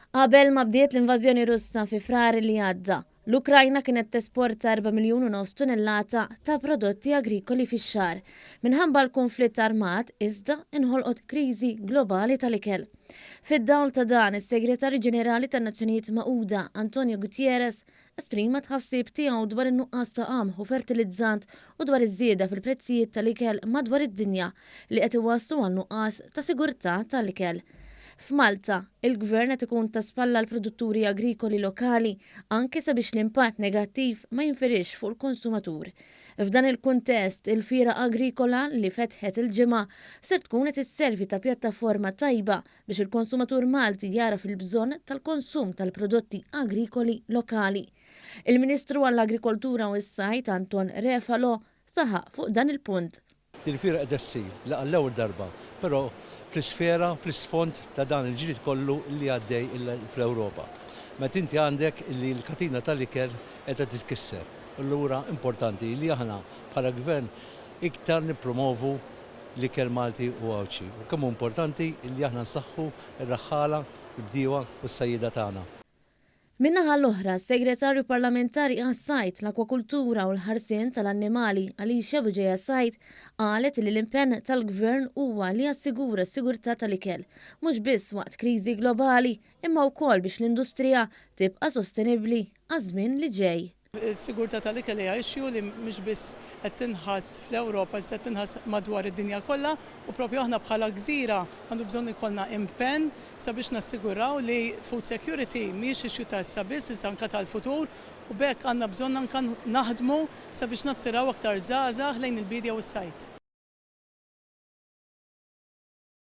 Qabel ma bdiet l-invażjoni Russa fi frar li għadda, l-Ukrajna kienet tesporta 4,5 miljun tunnellata ta' prodotti agrikoli fix-xahar. Minħabba l-konflitt armat iżda inħolqot kriżi globali tal-ikel. Fid-dawl ta' dan, is-Segretarju Ġenerali tan-Nazzjonijiet Magħquda Antonio Guterres esprima tħassib tiegħu dwar in-nuqqas ta' qamħ u fertilizzant u dwar iż-żieda fil-prezzijiet tal-ikel madwar id-dinja li qed iwasslu għal nuqqas ta' sigurtà tal-ikel. F'Malta, il-gvern qed ikun ta' spalla l-produtturi agrikoli lokali anke sabiex l-impatt negattiv ma jinfirix fuq il-konsumatur. F'dan il-kuntest, il-fira agrikola li fetħet il-ġimgħa se tkun qed isservi ta' pjattaforma tajba biex il-konsumatur Malti jara fil-bżonn tal-konsum tal-prodotti agrikoli lokali. Il-Ministru għall-Agrikoltura u s-Sajt Anton Refalo saħaq fuq dan il-punt. Il-fira qed issir l-ewwel darba, però fl-isfera, fl-isfond ta' dan il-ġrid kollu li għaddej fl-Ewropa. Meta inti għandek li l-katina tal-ikel qed titkisser. Allura importanti li aħna bħala gvern iktar nippromovu l-ikel Malti u għawċi. U kemm importanti li aħna nsaħħu r-raħħala, l-bdiewa u s-sajjida tagħna. Minnaħa l-oħra, s-Segretarju Parlamentari għas-Sajt, l-Akwakultura u l-ħarsien tal-annimali Alicia Buġeja Sajt qalet li l-impenn tal-Gvern huwa li jassigura s-sigurtà tal-ikel, mhux biss waqt kriżi globali, imma wkoll biex l-industrija tibqa' sostenibbli għaż-żmien li ġej. Il-sigurtà tal-ikel hija issue li mhux biss qed tinħass fl-Ewropa iżda qed tinħass madwar id-dinja kollha u proprju aħna bħala gżira għandu bżonn ikollna impenn sabiex nassiguraw li food security mhijiex issue ta' issa biss iżda anke tal-futur u bekk għandna bżonn anke naħdmu sabiex nattiraw aktar żgħażagħ lejn il-bidja u s-sajt.